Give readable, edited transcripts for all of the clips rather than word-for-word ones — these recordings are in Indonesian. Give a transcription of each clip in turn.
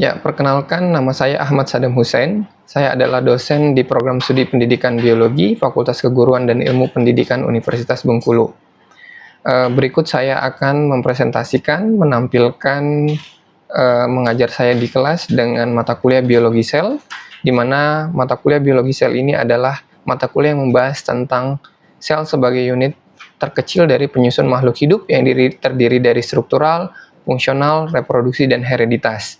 Ya, perkenalkan nama saya Ahmad Sadam Hussein. Saya adalah dosen di Program Studi Pendidikan Biologi, Fakultas Keguruan dan Ilmu Pendidikan Universitas Bengkulu. Berikut saya akan mempresentasikan, menampilkan mengajar saya di kelas dengan mata kuliah Biologi Sel, di mana mata kuliah Biologi Sel ini adalah mata kuliah yang membahas tentang sel sebagai unit terkecil dari penyusun makhluk hidup yang terdiri dari struktural, fungsional, reproduksi, dan hereditas.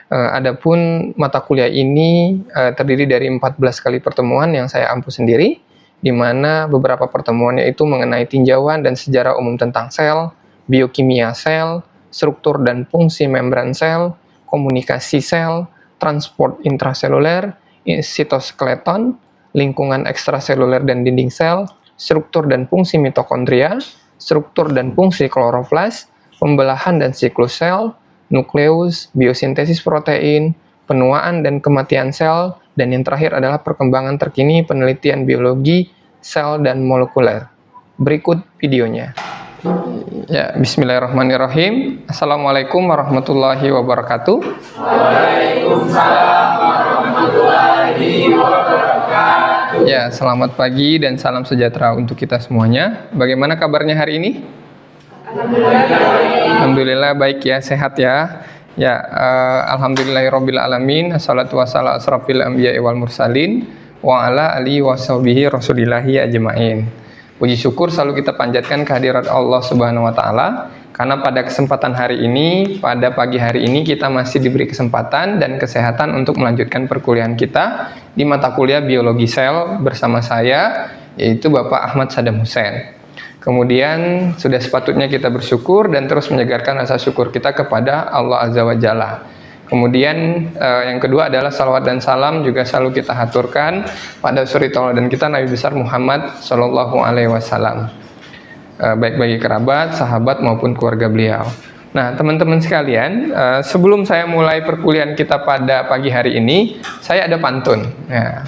Adapun mata kuliah ini terdiri dari 14 kali pertemuan yang saya ampu sendiri, di mana beberapa pertemuannya itu mengenai tinjauan dan sejarah umum tentang sel, biokimia sel, struktur dan fungsi membran sel, komunikasi sel, transport intraseluler, sitoskeleton, lingkungan ekstraseluler dan dinding sel, struktur dan fungsi mitokondria, struktur dan fungsi kloroflas, pembelahan dan siklus sel, nukleus, biosintesis protein, penuaan dan kematian sel, dan yang terakhir adalah perkembangan terkini penelitian biologi sel dan molekuler. Berikut videonya. Ya, bismillahirrahmanirrahim. Assalamualaikum warahmatullahi wabarakatuh. Waalaikumsalam warahmatullahi wabarakatuh. Ya, selamat pagi dan salam sejahtera untuk kita semuanya. Bagaimana kabarnya hari ini? Alhamdulillah baik ya, sehat ya. Ya, alhamdulillahirabbil alamin. Assalatu wassalamu asrofil anbiya'i wal mursalin wa ala alihi washabihi rasulillahi ajmain. Puji syukur selalu kita panjatkan kehadirat Allah Subhanahu wa taala karena pada kesempatan hari ini, pada pagi hari ini kita masih diberi kesempatan dan kesehatan untuk melanjutkan perkuliahan kita di mata kuliah Biologi Sel bersama saya, yaitu Bapak Ahmad Sadam Hussein. Kemudian sudah sepatutnya kita bersyukur dan terus menyegarkan rasa syukur kita kepada Allah Azza wa Jalla. Kemudian yang kedua adalah salawat dan salam juga selalu kita haturkan pada suri tauladan kita Nabi besar Muhammad Shallallahu Alaihi Wasallam, baik bagi kerabat, sahabat maupun keluarga beliau. Nah, teman-teman sekalian, sebelum saya mulai perkuliahan kita pada pagi hari ini, saya ada pantun. Ya.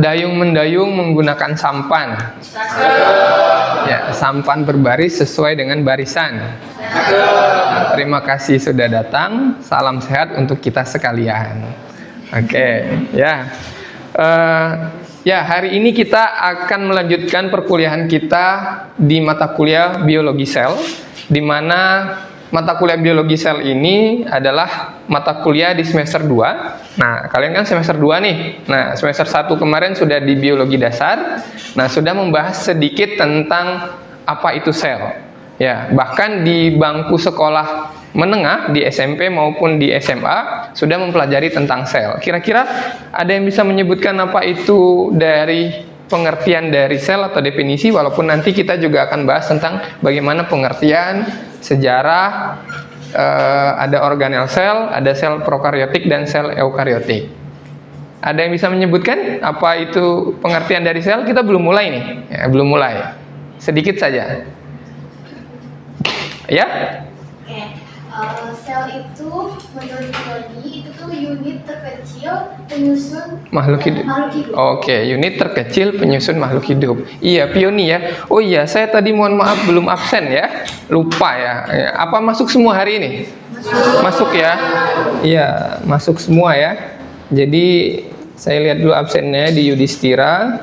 Dayung mendayung menggunakan sampan. Ya, sampan berbaris sesuai dengan barisan. Nah, terima kasih sudah datang. Salam sehat untuk kita sekalian. Oke, ya. Ya, hari ini kita akan melanjutkan perkuliahan kita di mata kuliah Biologi Sel, di mana mata kuliah Biologi Sel ini adalah mata kuliah di semester 2. Nah, kalian kan semester 2 nih. Nah, semester 1 kemarin sudah di Biologi Dasar. Nah, sudah membahas sedikit tentang apa itu sel. Ya, bahkan di bangku sekolah menengah di SMP maupun di SMA sudah mempelajari tentang sel. Kira-kira ada yang bisa menyebutkan apa itu dari pengertian dari sel atau definisi, walaupun nanti kita juga akan bahas tentang bagaimana pengertian, sejarah, ada organel sel, ada sel prokariotik dan sel eukariotik. Ada yang bisa menyebutkan apa itu pengertian dari sel? Kita belum mulai nih, ya, belum mulai. Sedikit saja. Ya? Sel itu menurut biologi itu tuh unit terkecil penyusun makhluk hidup. Oke, unit terkecil penyusun makhluk hidup. Iya, Pioni ya. Oh iya, saya tadi mohon maaf belum absen ya. Lupa ya. Apa masuk semua hari ini? Masuk ya. Iya, masuk semua ya. Jadi saya lihat dulu absennya di Yudhistira.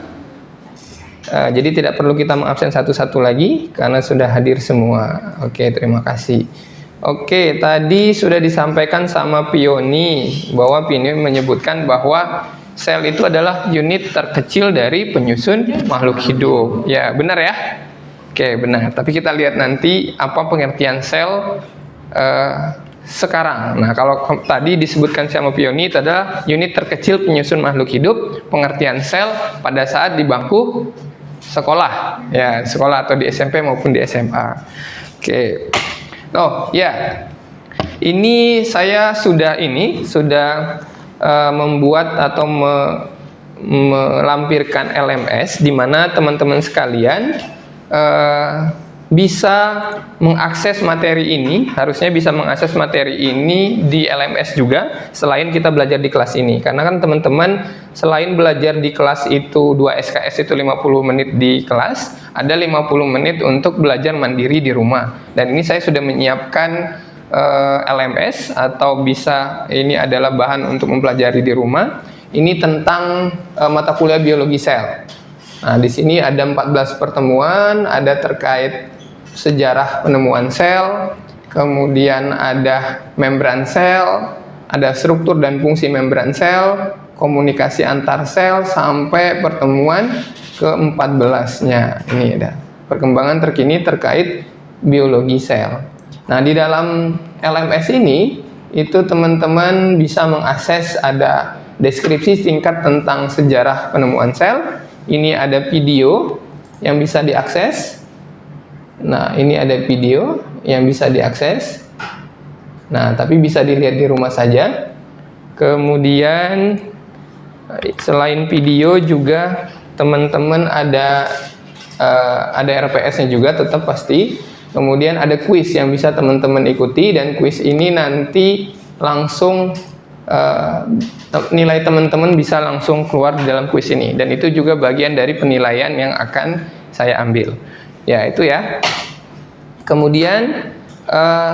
Jadi tidak perlu kita mengabsen satu-satu lagi karena sudah hadir semua. Oke, terima kasih. Oke, tadi sudah disampaikan sama Pioni bahwa Pioni menyebutkan bahwa sel itu adalah unit terkecil dari penyusun makhluk hidup. Ya, benar ya? Oke, benar. Tapi kita lihat nanti apa pengertian sel sekarang. Nah, kalau tadi disebutkan sama Pioni itu adalah unit terkecil penyusun makhluk hidup, pengertian sel pada saat di bangku sekolah. Ya, sekolah atau di SMP maupun di SMA. Oke. Oh ya, ini saya sudah membuat atau melampirkan LMS di mana teman-teman sekalian bisa mengakses materi ini, harusnya bisa mengakses materi ini di LMS juga selain kita belajar di kelas ini. Karena kan teman-teman selain belajar di kelas itu 2 SKS itu 50 menit di kelas, ada 50 menit untuk belajar mandiri di rumah. Dan ini saya sudah menyiapkan LMS, atau bisa ini adalah bahan untuk mempelajari di rumah. Ini tentang mata kuliah biologi sel. Nah, di sini ada 14 pertemuan, ada terkait sejarah penemuan sel, kemudian ada membran sel, ada struktur dan fungsi membran sel, komunikasi antar sel, sampai pertemuan ke-14-nya. Ini ada perkembangan terkini terkait biologi sel. Nah, di dalam LMS ini, itu teman-teman bisa mengakses, ada deskripsi singkat tentang sejarah penemuan sel. Ini ada video yang bisa diakses. Nah, ini ada video yang bisa diakses. Nah, tapi bisa dilihat di rumah saja. Kemudian, selain video juga teman-teman ada RPS-nya juga tetap pasti. Kemudian ada kuis yang bisa teman-teman ikuti, dan kuis ini nanti langsung nilai teman-teman bisa langsung keluar di dalam kuis ini, dan itu juga bagian dari penilaian yang akan saya ambil. Ya, itu ya. Kemudian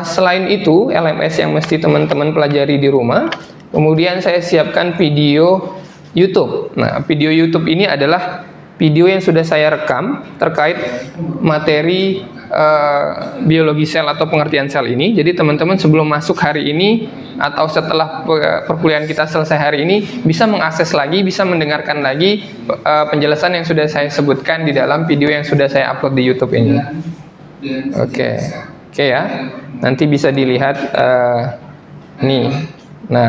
selain itu LMS yang mesti teman-teman pelajari di rumah, kemudian saya siapkan video YouTube. Nah, video YouTube ini adalah video yang sudah saya rekam terkait materi biologi sel atau pengertian sel ini. Jadi teman-teman sebelum masuk hari ini atau setelah perkuliahan kita selesai hari ini bisa mengakses lagi, bisa mendengarkan lagi penjelasan yang sudah saya sebutkan di dalam video yang sudah saya upload di YouTube ini. Oke ya. Nanti bisa dilihat nih. Nah,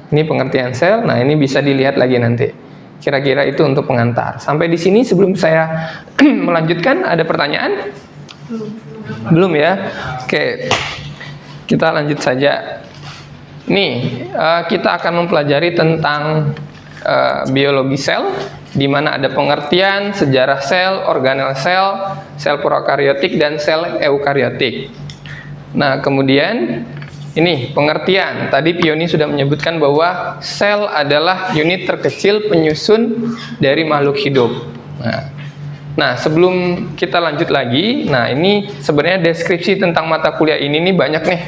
ini pengertian sel. Nah, ini bisa dilihat lagi nanti. Kira-kira itu untuk pengantar. Sampai di sini sebelum saya melanjutkan, ada pertanyaan? Belum ya? Oke. Kita lanjut saja. Nih, kita akan mempelajari tentang biologi sel, di mana ada pengertian, sejarah sel, organel sel, sel prokariotik, dan sel eukariotik. Nah, kemudian ini pengertian. Tadi Pioni sudah menyebutkan bahwa sel adalah unit terkecil penyusun dari makhluk hidup. Nah, sebelum kita lanjut lagi, nah ini sebenarnya deskripsi tentang mata kuliah ini nih banyak nih.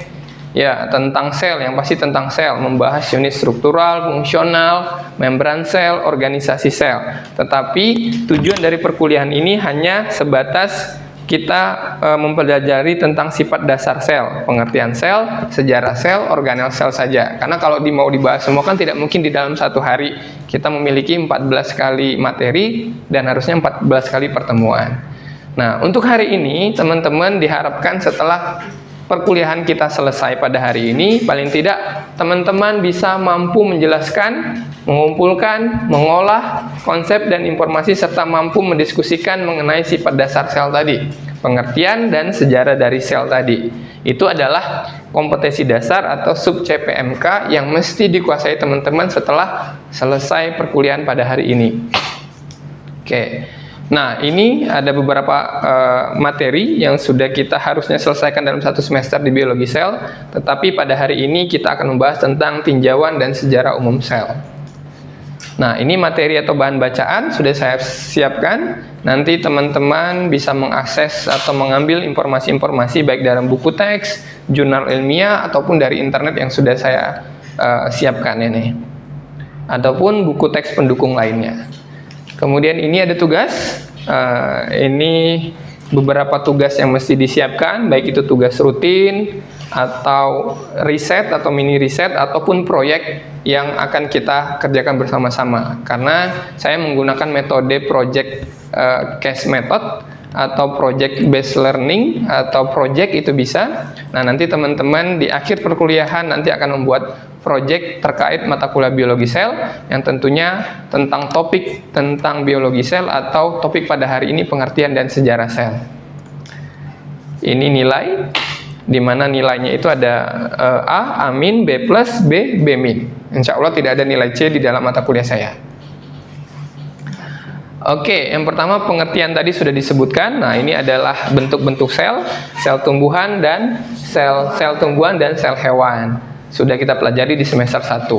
Ya, tentang sel, yang pasti tentang sel, membahas unit struktural, fungsional, membran sel, organisasi sel. Tetapi tujuan dari perkuliahan ini hanya sebatas kita mempelajari tentang sifat dasar sel, pengertian sel, sejarah sel, organel sel saja. Karena kalau mau dibahas semua kan tidak mungkin di dalam satu hari. Kita memiliki 14 kali materi dan harusnya 14 kali pertemuan. Nah, untuk hari ini teman-teman diharapkan setelah perkuliahan kita selesai pada hari ini, paling tidak teman-teman bisa mampu menjelaskan, mengumpulkan, mengolah konsep dan informasi, serta mampu mendiskusikan mengenai sifat dasar sel tadi, pengertian dan sejarah dari sel tadi. Itu adalah kompetensi dasar atau sub CPMK yang mesti dikuasai teman-teman setelah selesai perkuliahan pada hari ini. Oke. Nah, ini ada beberapa materi yang sudah kita harusnya selesaikan dalam satu semester di biologi sel, tetapi pada hari ini kita akan membahas tentang tinjauan dan sejarah umum sel. Nah, ini materi atau bahan bacaan sudah saya siapkan. Nanti teman-teman bisa mengakses atau mengambil informasi-informasi baik dalam buku teks, jurnal ilmiah, ataupun dari internet yang sudah saya siapkan ini, ataupun buku teks pendukung lainnya. Kemudian ini ada tugas, ini beberapa tugas yang mesti disiapkan, baik itu tugas rutin, atau riset, atau mini riset, ataupun proyek yang akan kita kerjakan bersama-sama. Karena saya menggunakan metode project case method, atau project based learning, atau project itu bisa. Nah, nanti teman-teman di akhir perkuliahan nanti akan membuat project terkait mata kuliah biologi sel yang tentunya tentang topik tentang biologi sel, atau topik pada hari ini pengertian dan sejarah sel. Ini nilai, di mana nilainya itu ada A, A min, B plus, B, B min. Insya Allah tidak ada nilai C di dalam mata kuliah saya. Oke, yang pertama pengertian tadi sudah disebutkan. Nah, ini adalah bentuk-bentuk sel, sel tumbuhan dan sel tumbuhan dan sel hewan. Sudah kita pelajari di semester 1.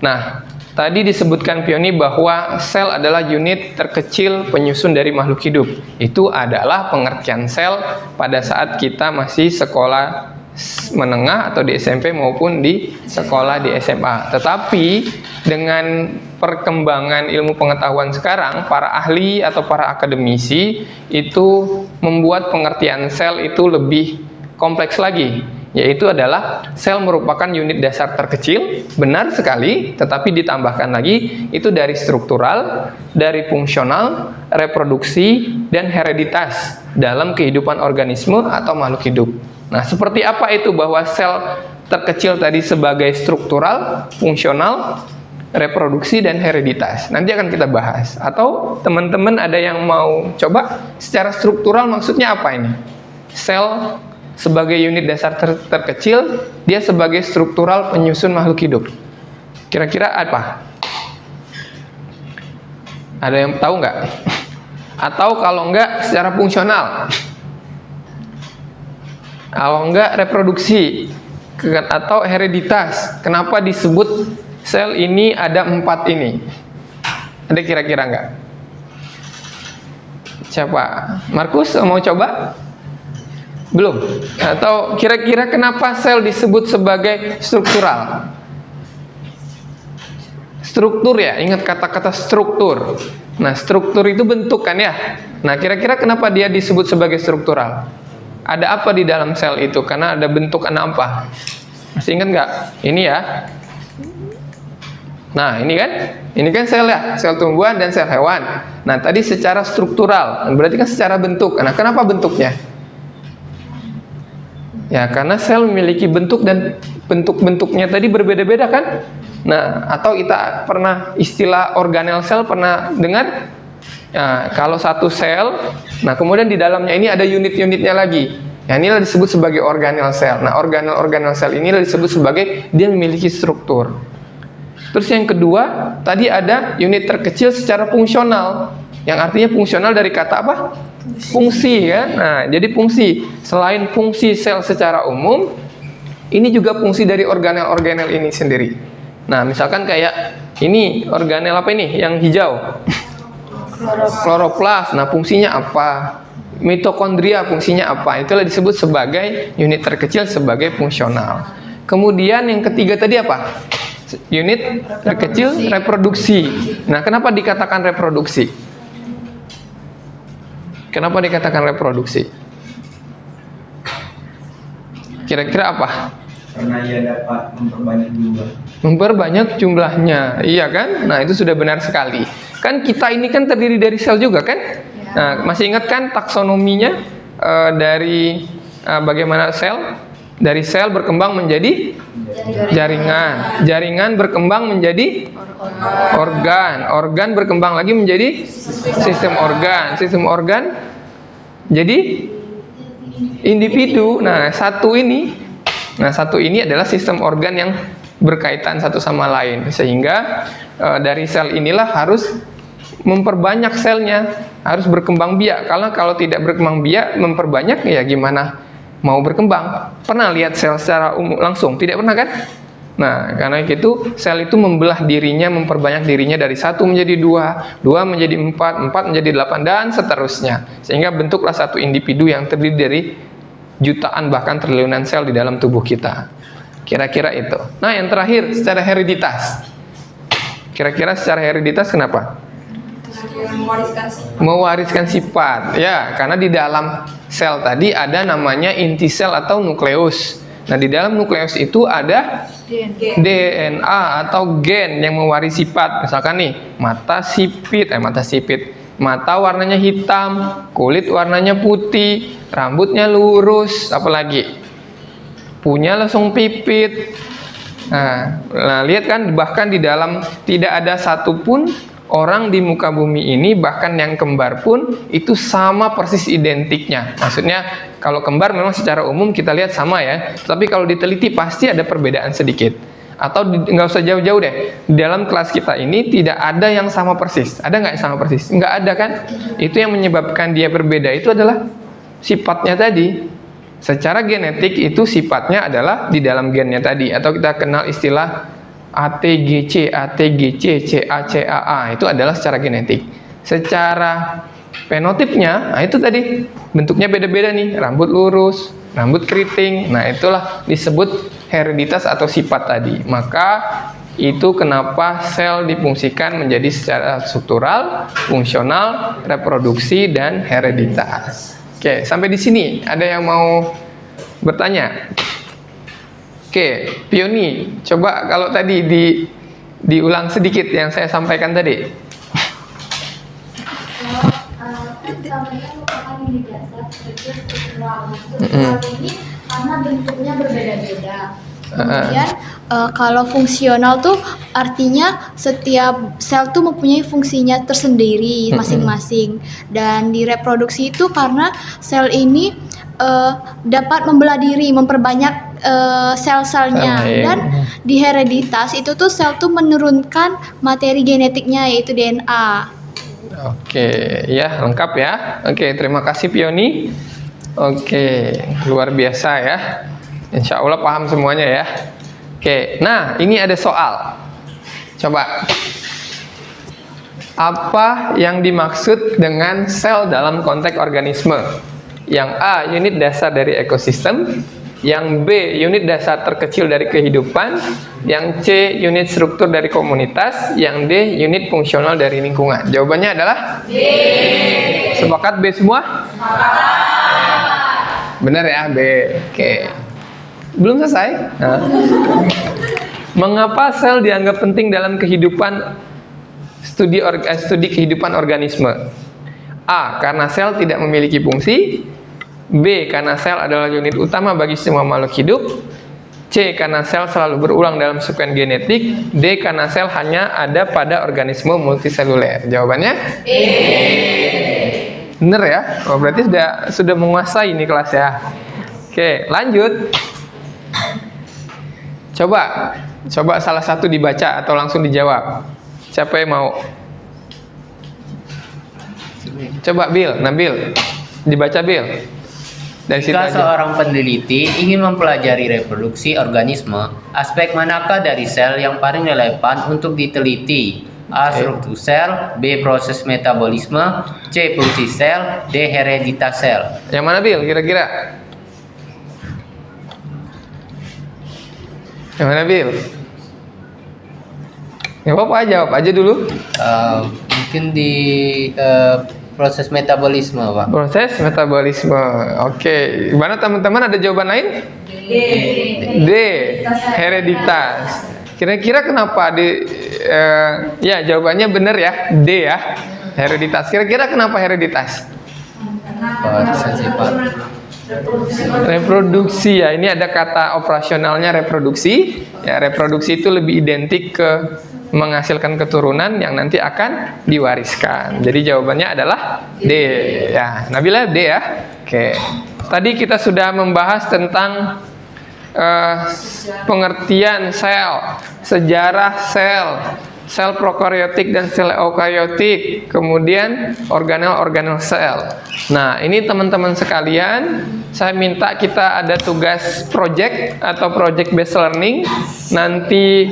Nah, tadi disebutkan Pioni bahwa sel adalah unit terkecil penyusun dari makhluk hidup. Itu adalah pengertian sel pada saat kita masih sekolah menengah atau di SMP maupun di sekolah di SMA. Tetapi dengan perkembangan ilmu pengetahuan sekarang, para ahli atau para akademisi itu membuat pengertian sel itu lebih kompleks lagi, yaitu adalah sel merupakan unit dasar terkecil, benar sekali, tetapi ditambahkan lagi itu dari struktural, dari fungsional, reproduksi, dan hereditas dalam kehidupan organisme atau makhluk hidup. Nah, seperti apa itu bahwa sel terkecil tadi sebagai struktural, fungsional, reproduksi, dan hereditas? Nanti akan kita bahas. Atau teman-teman ada yang mau coba secara struktural maksudnya apa ini? Sel sebagai unit dasar terkecil, dia sebagai struktural penyusun makhluk hidup. Kira-kira apa? Ada yang tahu nggak? Atau kalau nggak secara fungsional? Kalau nggak reproduksi? Atau hereditas? Kenapa disebut sel ini ada 4 ini? Ada kira-kira nggak? Siapa? Markus mau coba? Belum? Atau kira-kira kenapa sel disebut sebagai struktural? Struktur ya, ingat kata-kata struktur. Nah, struktur itu bentuk kan ya. Nah, kira-kira kenapa dia disebut sebagai struktural? Ada apa di dalam sel itu? Karena ada bentuk apa? Masih ingat nggak? Ini ya. Nah, ini kan sel ya, sel tumbuhan dan sel hewan. Nah, tadi secara struktural, berarti kan secara bentuk. Nah, kenapa bentuknya? Ya, karena sel memiliki bentuk dan bentuk-bentuknya tadi berbeda-beda kan? Nah, atau kita pernah istilah organel sel pernah dengar? Nah, kalau satu sel, nah kemudian di dalamnya ini ada unit-unitnya lagi. Ya, inilah disebut sebagai organel sel. Nah, organel sel inilah disebut sebagai dia memiliki struktur. Terus yang kedua, tadi ada unit terkecil secara fungsional. Yang artinya fungsional dari kata apa? Fungsi kan? Nah, jadi fungsi. Selain fungsi sel secara umum, ini juga fungsi dari organel-organel ini sendiri. Nah, misalkan kayak ini organel apa ini? Yang hijau. Kloroplas. Nah, fungsinya apa? Mitokondria fungsinya apa? Itulah disebut sebagai unit terkecil sebagai fungsional. Kemudian yang ketiga tadi apa? Unit terkecil reproduksi. Nah, kenapa dikatakan reproduksi? Kenapa dikatakan reproduksi? Kira-kira apa? Karena ia dapat memperbanyak jumlah. Memperbanyak jumlahnya, iya kan? Nah, itu sudah benar sekali. Kan kita ini kan terdiri dari sel juga kan? Nah, masih ingat kan taksonominya dari bagaimana sel? Dari sel berkembang menjadi jaringan. Jaringan berkembang menjadi organ. Organ berkembang lagi menjadi sistem organ. Sistem organ jadi individu. Nah, satu ini adalah sistem organ yang berkaitan satu sama lain. Sehingga dari sel inilah harus memperbanyak selnya, harus berkembang biak. Karena kalau tidak berkembang biak, memperbanyak ya gimana mau berkembang? Pernah lihat sel secara umum langsung? Tidak pernah kan? Nah, karena itu sel itu membelah dirinya, memperbanyak dirinya dari 1 menjadi 2, 2 menjadi 4, 4 menjadi 8 dan seterusnya. Sehingga bentuklah satu individu yang terdiri dari jutaan bahkan triliunan sel di dalam tubuh kita. Kira-kira itu. Nah, yang terakhir secara hereditas. Kira-kira secara hereditas kenapa? Mewariskan sifat. Ya, karena di dalam sel tadi ada namanya inti sel atau nukleus. Nah, di dalam nukleus itu ada DNA atau gen yang mewarisi sifat. Misalkan nih, mata warnanya hitam, kulit warnanya putih, rambutnya lurus, apalagi punya lesung pipit. Nah, lihat kan, bahkan di dalam tidak ada satupun orang di muka bumi ini, bahkan yang kembar pun itu sama persis identiknya. Maksudnya kalau kembar memang secara umum kita lihat sama ya, tapi kalau diteliti pasti ada perbedaan sedikit. Atau nggak usah jauh-jauh deh, di dalam kelas kita ini tidak ada yang sama persis. Ada nggak yang sama persis? Nggak ada kan? Itu yang menyebabkan dia berbeda itu adalah sifatnya tadi. Secara genetik itu sifatnya adalah di dalam gennya tadi, atau kita kenal istilah ATGC, CA, itu adalah secara genetik. Secara fenotipnya, nah itu tadi bentuknya beda-beda nih, rambut lurus, rambut keriting. Nah, itulah disebut hereditas atau sifat tadi. Maka itu kenapa sel difungsikan menjadi secara struktural, fungsional, reproduksi, dan hereditas. Oke, sampai di sini ada yang mau bertanya? Oke, Pioni, coba kalau tadi diulang sedikit yang saya sampaikan tadi. Namanya merupakan unit dasar kerja struktural. Nah, struktural ini karena bentuknya berbeda-beda. Kemudian kalau fungsional tuh artinya setiap sel tuh mempunyai fungsinya tersendiri masing-masing. Dan di reproduksi itu karena sel ini dapat membelah diri, memperbanyak sel-selnya. Dan di hereditas itu tuh sel tuh menurunkan materi genetiknya yaitu DNA. Oke, ya lengkap ya. Oke, terima kasih Pioni. Oke, luar biasa ya. Insya Allah paham semuanya ya. Oke, nah ini ada soal. Coba, apa yang dimaksud dengan sel dalam konteks organisme? Yang A, unit dasar dari ekosistem. Yang B, unit dasar terkecil dari kehidupan. Yang C, unit struktur dari komunitas. Yang D, unit fungsional dari lingkungan. Jawabannya adalah D. Sepakat B semua? Sepakat. Benar ya, B. Oke. Belum selesai? Nah. Mengapa sel dianggap penting dalam kehidupan studi kehidupan organisme? A, karena sel tidak memiliki fungsi. B, karena sel adalah unit utama bagi semua makhluk hidup. C, karena sel selalu berulang dalam sekuen genetik. D, karena sel hanya ada pada organisme multiseluler. Jawabannya? D. Bener ya? Oh, berarti sudah menguasai ini kelas ya. Oke, lanjut. Coba salah satu dibaca atau langsung dijawab. Siapa yang mau? Coba Bill, Nabil. Dibaca Bill. Jika seorang peneliti ingin mempelajari reproduksi organisme, aspek manakah dari sel yang paling relevan untuk diteliti? A. Struktur sel. B. Proses metabolisme. C. Fungsi sel. D. Hereditas sel. Yang mana Bill kira-kira? Yang mana Bill? Ya apa jawab aja dulu. Mungkin di proses metabolisme, Pak. Proses metabolisme. Oke. Gimana teman-teman, ada jawaban lain? D. Hereditas. Kira-kira kenapa ya jawabannya benar ya, D ya. Hereditas. Kira-kira kenapa hereditas? Reproduksi ya. Ini ada kata operasionalnya reproduksi. Ya, reproduksi itu lebih identik ke menghasilkan keturunan yang nanti akan diwariskan. Jadi jawabannya adalah D. Ya, Nabila D ya. Oke. Tadi kita sudah membahas tentang pengertian sel, sejarah sel prokaryotik dan sel eukaryotik, kemudian organel-organel sel. Nah, ini teman-teman sekalian, saya minta kita ada tugas project atau project based learning. Nanti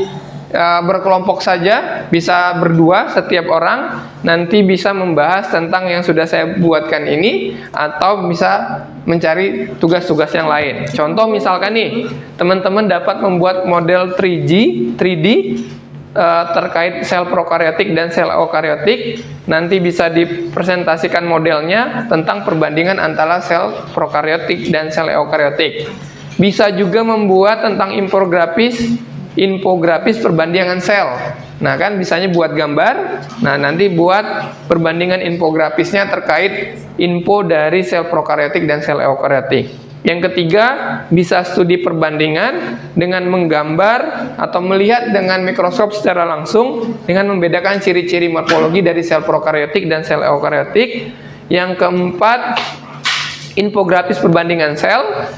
berkelompok saja, bisa berdua setiap orang, nanti bisa membahas tentang yang sudah saya buatkan ini, atau bisa mencari tugas-tugas yang lain. Contoh misalkan nih, teman-teman dapat membuat model 3D terkait sel prokaryotik dan sel eukaryotik. Nanti bisa dipresentasikan modelnya tentang perbandingan antara sel prokaryotik dan sel eukaryotik. Bisa juga membuat tentang infografis perbandingan sel. Nah kan bisanya buat gambar. Nah nanti buat perbandingan infografisnya terkait info dari sel prokaryotik dan sel eukaryotik. Yang ketiga, bisa studi perbandingan dengan menggambar atau melihat dengan mikroskop secara langsung dengan membedakan ciri-ciri morfologi dari sel prokaryotik dan sel eukaryotik. Yang keempat, infografis perbandingan sel.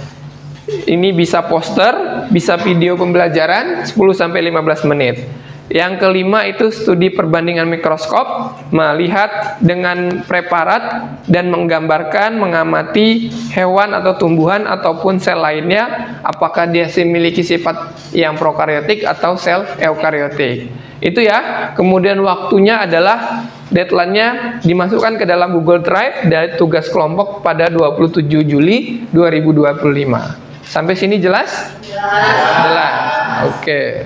Ini bisa poster, bisa video pembelajaran 10-15 menit. Yang kelima itu studi perbandingan mikroskop, melihat dengan preparat dan menggambarkan, mengamati hewan atau tumbuhan ataupun sel lainnya, apakah dia memiliki sifat yang prokaryotik atau sel eukaryotik. Itu ya. Kemudian waktunya adalah Deadline-nya dimasukkan ke dalam Google Drive dari tugas kelompok pada 27 Juli 2025. Sampai sini jelas? Jelas. Oke.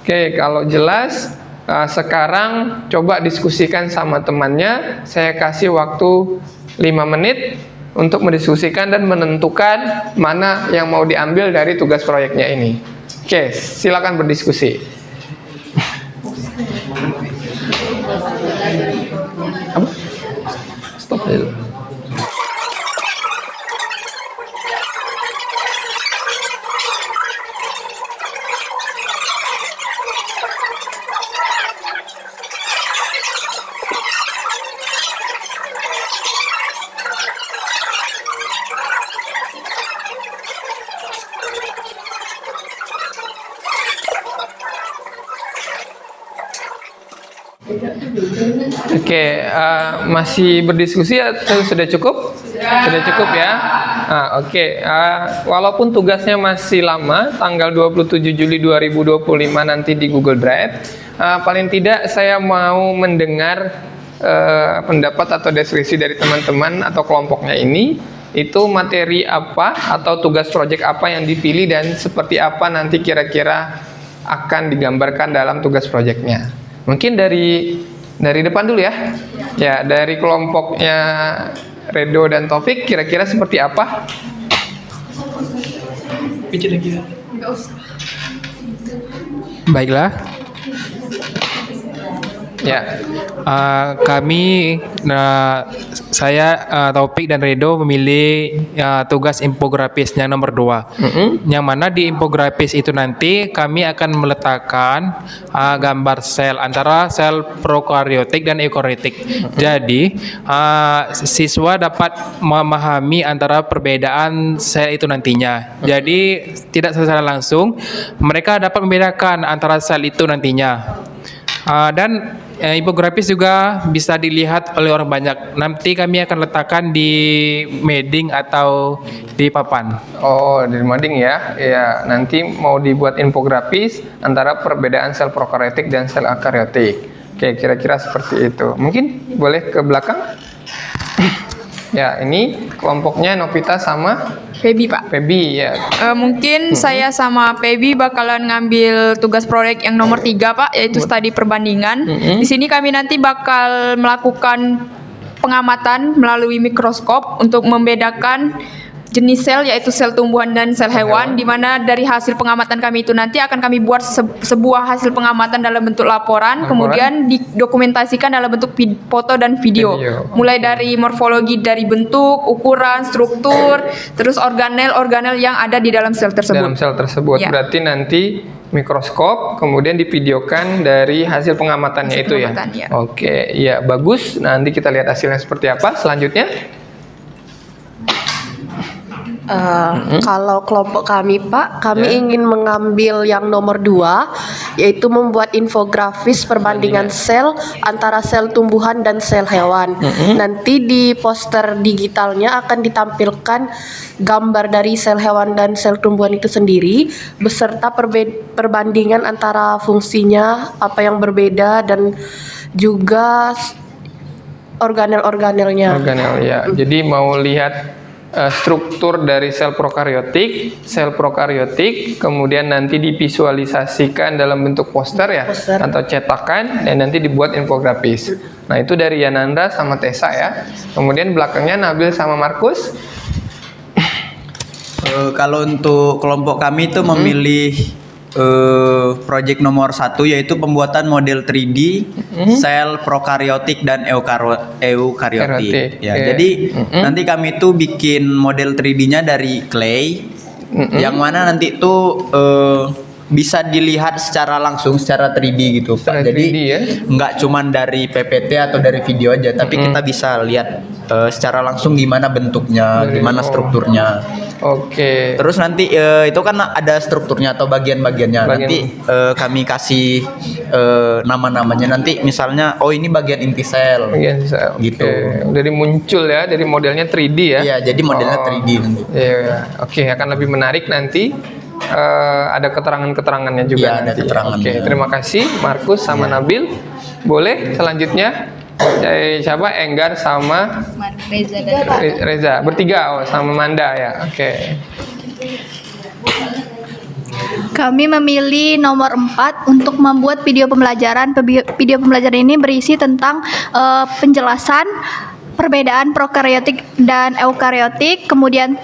Oke, kalau jelas, sekarang coba diskusikan sama temannya. Saya kasih waktu 5 menit untuk mendiskusikan dan menentukan mana yang mau diambil dari tugas proyeknya ini. Oke, silakan berdiskusi. Apa? Stop dulu. Oke, masih berdiskusi atau sudah cukup? Sudah cukup ya. Oke, walaupun tugasnya masih lama, tanggal 27 Juli 2025 nanti di Google Drive, paling tidak saya mau mendengar pendapat atau deskripsi dari teman-teman atau kelompoknya ini. Itu materi apa atau tugas proyek apa yang dipilih dan seperti apa nanti kira-kira akan digambarkan dalam tugas proyeknya. Mungkin dari depan dulu ya. Ya, dari kelompoknya Redo dan Taufik kira-kira seperti apa? Baiklah. Ya. Saya Taufik dan Redo memilih tugas infografisnya nomor 2. Yang mana di infografis itu nanti kami akan meletakkan gambar sel antara sel prokaryotik dan eukaryotik. Jadi siswa dapat memahami antara perbedaan sel itu nantinya. Jadi tidak secara langsung mereka dapat membedakan antara sel itu nantinya. Dan infografis juga bisa dilihat oleh orang banyak. Nanti kami akan letakkan di mading atau di papan. Oh, di mading ya. Ya, nanti mau dibuat infografis antara perbedaan sel prokaryotik dan sel eukaryotik. Oke, kira-kira seperti itu. Mungkin boleh ke belakang? Ya, ini kelompoknya Novita sama Feby, Pak. Feby ya. Mungkin saya sama Feby bakalan ngambil tugas proyek yang nomor 3, Pak, yaitu studi perbandingan. Di sini kami nanti bakal melakukan pengamatan melalui mikroskop untuk membedakan jenis sel, yaitu sel tumbuhan dan sel hewan, di mana dari hasil pengamatan kami itu nanti akan kami buat sebuah hasil pengamatan dalam bentuk laporan, kemudian didokumentasikan dalam bentuk foto dan video. Mulai dari morfologi dari bentuk, ukuran, struktur, terus organel yang ada di dalam sel tersebut. Dalam sel tersebut. Ya. Berarti nanti mikroskop, kemudian divideokan dari hasil pengamatannya itu ya. Oke, ya bagus. Nanti kita lihat hasilnya seperti apa. Selanjutnya. Kalau kelompok kami, Pak, kami ingin mengambil yang nomor 2, yaitu membuat infografis perbandingan sel antara sel tumbuhan dan sel hewan. Nanti di poster digitalnya akan ditampilkan gambar dari sel hewan dan sel tumbuhan itu sendiri, beserta perbandingan antara fungsinya, apa yang berbeda, dan juga organel-organelnya. Organel ya. Jadi mau lihat struktur dari sel prokaryotik, kemudian nanti divisualisasikan dalam bentuk poster ya, atau cetakan, dan nanti dibuat infografis. Nah, itu dari Yananda sama Tessa ya. Kemudian belakangnya Nabil sama Markus. Kalau untuk kelompok kami itu memilih proyek nomor 1, yaitu pembuatan model 3D sel prokaryotik dan eukaryotik. Ya, jadi nanti kami itu bikin model 3D-nya dari clay, yang mana nanti itu bisa dilihat secara langsung, secara 3D gitu, Pak. Jadi nggak cuman dari PPT atau dari video aja, tapi kita bisa lihat secara langsung gimana bentuknya, gimana strukturnya. Oke. Terus nanti itu kan ada strukturnya atau bagian-bagiannya. Nanti kami kasih nama-namanya. Nanti misalnya, oh ini bagian inti sel. Bagian sel. Gitu. Dari muncul ya, dari modelnya 3D ya. Iya, jadi modelnya 3D nanti. Iya. Oke, akan lebih menarik nanti. Ada keterangan-keterangannya juga. Iya, ada keterangannya. Oke, terima kasih Markus sama Nabil. Boleh selanjutnya? Siapa? Enggar sama Reza. Bertiga, sama Manda ya. Oke. Kami memilih nomor 4 untuk membuat video pembelajaran. Video pembelajaran ini berisi tentang penjelasan perbedaan prokaryotik dan eukaryotik, kemudian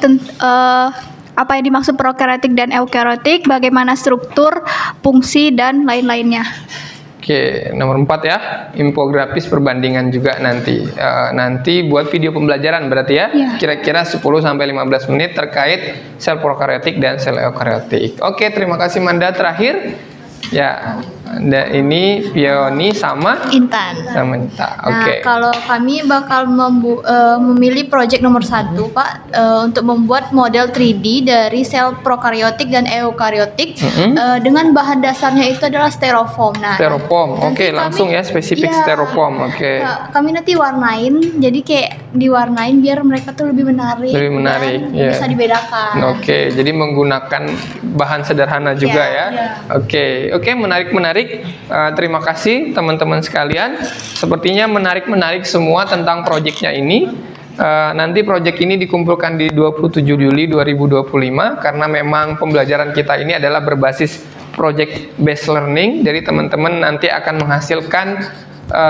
apa yang dimaksud prokaryotik dan eukaryotik, bagaimana struktur, fungsi, dan lain-lainnya. Oke, nomor 4 ya, infografis perbandingan juga nanti. Nanti buat video pembelajaran berarti ya, kira-kira 10-15 menit terkait sel prokaryotik dan sel eukaryotik. Oke, terima kasih Manda. Terakhir, ya, ini Pioni sama Intan. Oke. Nah, kalau kami bakal memilih proyek nomor 1, Pak, untuk membuat model 3D dari sel prokaryotik dan eukaryotik dengan bahan dasarnya itu adalah styrofoam. Nah, Styrofoam. Oke, langsung ya spesifik styrofoam. Oke. Kami nanti warnain, jadi kayak diwarnain biar mereka tuh lebih menarik. Lebih menarik, dan bisa dibedakan. Oke, jadi menggunakan bahan sederhana juga ya. Oke, menarik. Terima kasih teman-teman sekalian. Sepertinya menarik semua tentang proyeknya ini. Nanti proyek ini dikumpulkan di 27 Juli 2025 karena memang pembelajaran kita ini adalah berbasis project based learning. Jadi teman-teman nanti akan menghasilkan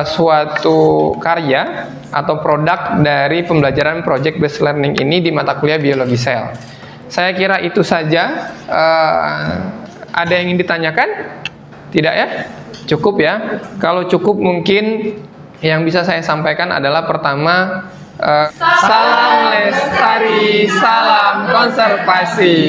suatu karya atau produk dari pembelajaran project based learning ini di mata kuliah biologi sel. Saya kira itu saja. Ada yang ingin ditanyakan? Tidak ya? Cukup ya? Kalau cukup mungkin yang bisa saya sampaikan adalah pertama, salam lestari, salam konservasi.